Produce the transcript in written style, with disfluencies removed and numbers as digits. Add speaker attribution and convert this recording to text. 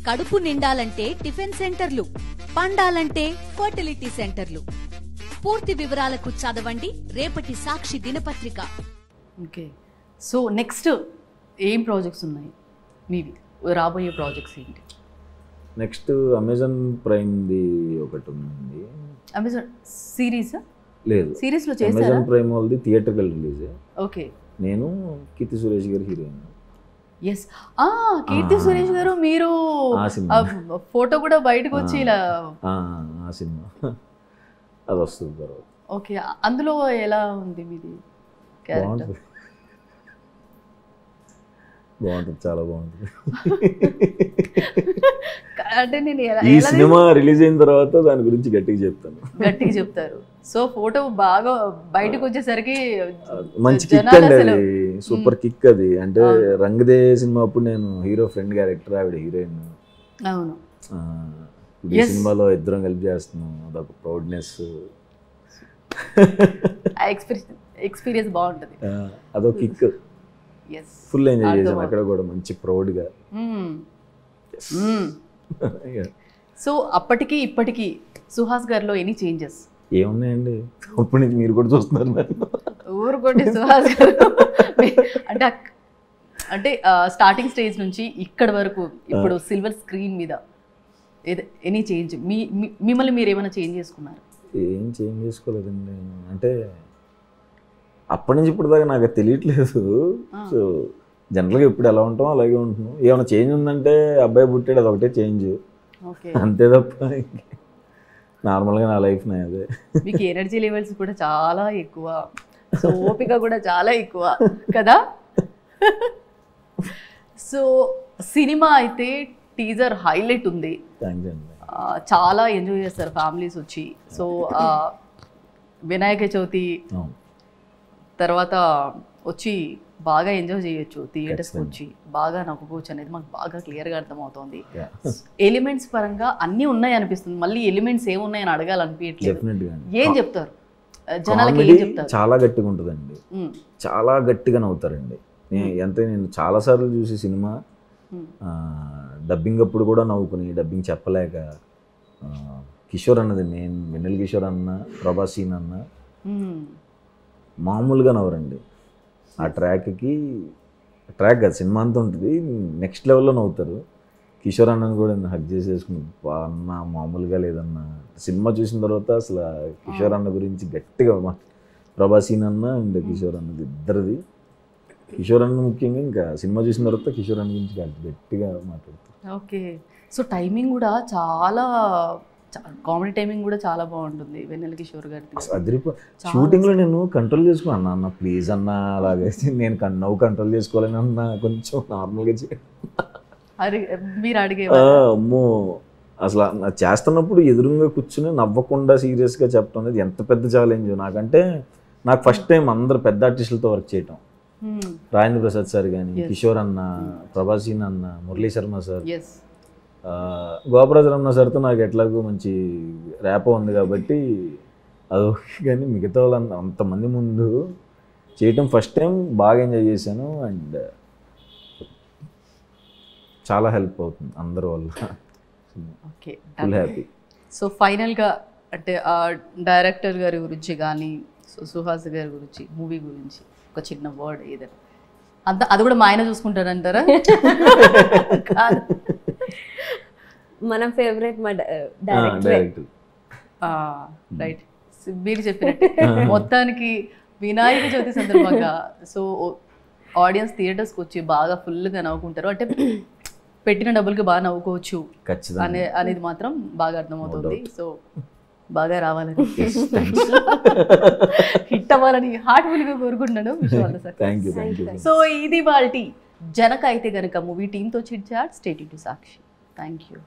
Speaker 1: కడుపు నిండాలంటే టిఫిన్ సెంటర్లు, పండాలంటే ఫర్టిలిటీ సెంటర్లు. పూర్తి వివరాలకు చదవండి రేపటి సాక్షి దినపత్రిక.
Speaker 2: ఓకే, సో నెక్స్ట్ ఏం ప్రాజెక్ట్స్ ఉన్నాయి మీవి? రాబోయే ప్రాజెక్ట్స్ ఏంటి?
Speaker 3: నెక్స్ట్ అమెజాన్ ప్రైమ్ది ఒకటి ఉంది.
Speaker 2: Amazon series?
Speaker 3: లేదు,
Speaker 2: సిరీస్లో చేశారా?
Speaker 3: అమెజాన్ ప్రైమ్ వాళ్ళది థియేటర్కల్ రిలీజ్.
Speaker 2: ఓకే,
Speaker 3: నేను కీర్తి సురేష్ గారు హీరోయిన్.
Speaker 2: ఎస్, కీర్తి సురేష్ గారు మీరు ఫోటో కూడా బయటకు వచ్చి ఇలా
Speaker 3: ఆ సినిమా అది వస్తుంది తర్వాత.
Speaker 2: ఓకే, అందులో ఎలా ఉంది మీది క్యారెక్టర్?
Speaker 3: బాగుంటుంది, చాలా బాగుంటుంది.
Speaker 2: అంటే నేను
Speaker 3: ఈ సినిమా రిలీజ్ అయిన తర్వాత దాని గురించి గట్టిగా
Speaker 2: చెప్తారు. సో ఫోటో బాగా బయటకు వచ్చేసరికి
Speaker 3: మంచి కిక్ అండి, అది సూపర్ కిక్. అది అంటే రంగదే సినిమా అప్పుడు నేను హీరో ఫ్రెండ్ క్యారెక్టర్, ఆవిడ హీరోయిన్.
Speaker 2: అవును,
Speaker 3: ఈ సినిమాలో ఇద్దరం కలిపి చేస్తున్నాం, అదొక ప్రౌడ్నెస్.
Speaker 2: ఎక్స్పీరియన్స్ బాగుంటుంది,
Speaker 3: అదొక కిక్. ఫుల్ ఎంజాయ్ చేసాం అక్కడ కూడా, మంచి ప్రౌడ్గా.
Speaker 2: సో అప్పటికి ఇప్పటికి సుహాస్ గారిలో ఎనీ చేంజెస్
Speaker 3: ఏమున్నాయండి? అప్పటి నుంచి మీరు కూడా చూస్తున్నారు.
Speaker 2: ఊరుకోండి, సుహాస్ గారు అంటే స్టార్టింగ్ స్టేజ్ నుంచి ఇక్కడి వరకు ఇప్పుడు సిల్వర్ స్క్రీన్ మీద ఎనీ చేంజ్? మిమ్మల్ని మీరు ఏమైనా చేంజ్ చేసుకున్నారు?
Speaker 3: ఏం చేంజ్ చేసుకోలేదండి, అంటే అప్పటి నుంచి ఇప్పుడు దాకా నాకు తెలియట్లేదు. సో జనరల్గా ఎప్పుడు ఎలా ఉంటామో అలాగే ఉంటున్నాం. ఏమైనా చేంజ్ ఉందంటే అబ్బాయి పుట్టాడు, అది ఒకటే చేంజ్, అంతే తప్ప నార్మల్గా నా లైఫ్ నా అదే.
Speaker 2: మీకు ఎనర్జీ లెవెల్స్ కూడా చాలా ఎక్కువ, సో ఓపిక కూడా చాలా ఎక్కువ కదా. సో సినిమా అయితే టీజర్ హైలైట్ ఉంది, చాలా ఎంజాయ్ చేస్తారు ఫ్యామిలీస్ వచ్చి. సో వినాయక చవితి తర్వాత వచ్చి బాగా ఎంజాయ్ చేయొచ్చు, థియేటర్స్కి వచ్చి బాగా నవ్వుకోవచ్చు అనేది మాకు బాగా క్లియర్గా అర్థమవుతుంది. ఎలిమెంట్స్ పరంగా అన్నీ ఉన్నాయి అనిపిస్తుంది, మళ్ళీ ఎలిమెంట్స్ ఏమున్నాయని అడగాలనిపించట్లేదు. ఏం చెప్తారు జనాలకి? ఏం చెప్తారు?
Speaker 3: చాలా గట్టిగా ఉంటుందండి, చాలా గట్టిగా నవ్వుతారండి. నేను చాలాసార్లు చూసి సినిమా డబ్బింగ్ అప్పుడు కూడా నవ్వుకుని, డబ్బింగ్ చెప్పలేక. కిషోర్ అన్నది మెయిన్, వెన్నెల కిషోర్ అన్న, ప్రభాస్ సీన్ అన్న మామూలుగా నవ్వరండి. ఆ ట్రాక్కి ట్రాక్ కాదు, సినిమా అంతా ఉంటుంది, నెక్స్ట్ లెవెల్లో నవ్వుతారు. కిషోర్ అన్నని కూడా హక్ చేసేసుకుని, అన్న మామూలుగా లేదన్న. సినిమా చూసిన తర్వాత అసలు కిషోర్ అన్న గురించి గట్టిగా, ప్రభాస్ సీన్ అన్న అండ్ కిషోర్ అన్నది ఇద్దరిది. కిషోర్ అన్న ముఖ్యంగా, ఇంకా సినిమా చూసిన తర్వాత కిషోర్ అన్న గురించి గట్టిగా మాట్లాడతారు.
Speaker 2: ఓకే, సో టైమింగ్ కూడా చాలా, కామెడీ టైమింగ్ కూడా చాలా బాగుంటుంది వెన్నెల కిషోర్ గారి.
Speaker 3: షూటింగ్లో నేను కంట్రోల్ చేసుకున్నాను, అన్న ప్లీజ్ అన్న అలాగే నేను నవ్వు కంట్రోల్ చేసుకోవాలని అన్న, కొంచెం నార్మల్గా
Speaker 2: మీరు అడిగే.
Speaker 3: అమ్మో, అసలు చేస్తున్నప్పుడు ఎదురుగా కూర్చుని నవ్వకుండా సీరియస్గా చెప్పడం అనేది ఎంత పెద్ద ఛాలెంజ్ నాకంటే. నాకు ఫస్ట్ టైం అందరు పెద్ద ఆర్టిస్టులతో వర్క్ చేయటం, రాజేంద్ర ప్రసాద్ సార్ కానీ, కిషోర్ అన్న, ప్రభాస్ అన్న, మురళీ శర్మ సార్, గోపరాజరమణ సార్తో నాకు ఎట్లాగో మంచి ర్యాపో ఉంది కాబట్టి అది ఓకే. కానీ మిగతా వాళ్ళంతా అంతమంది ముందు చేయటం ఫస్ట్ టైం బాగా ఎంజాయ్ చేశాను, అండ్ చాలా హెల్ప్ అవుతుంది అందరి వల్ల.
Speaker 2: Okay,
Speaker 3: full happy.
Speaker 2: సో ఫైనల్గా అంటే డైరెక్టర్ గారి గురించి కానీ, సో సుహాస్ గారి గురించి, మూవీ గురించి ఒక చిన్న వర్డ్ ఏదైనా, అంత అది కూడా మా ఆయన చూసుకుంటారంటారా? కాదు,
Speaker 4: మన ఫేవరెట్ మా డైరెక్టర్.
Speaker 2: రైట్, మీరు చెప్పినట్టు మొత్తానికి వినాయక చవితి సందర్భంగా సో ఆడియన్స్ థియేటర్స్కి వచ్చి బాగా ఫుల్గా నవ్వుకుంటారు, అంటే పెట్టిన డబ్బులకి బాగా నవ్వుకోవచ్చు అనేది మాత్రం బాగా అర్థమవుతుంది. సో బాగా రావాలని, హిట్ అవ్వాలని హార్ట్ఫుల్గా కోరుకుంటున్నాను. సో ఇది వాళ్ళ జనక అయితే గనక మూవీ టీంతో chit chat. Stay tune to Sakshi. Thank you.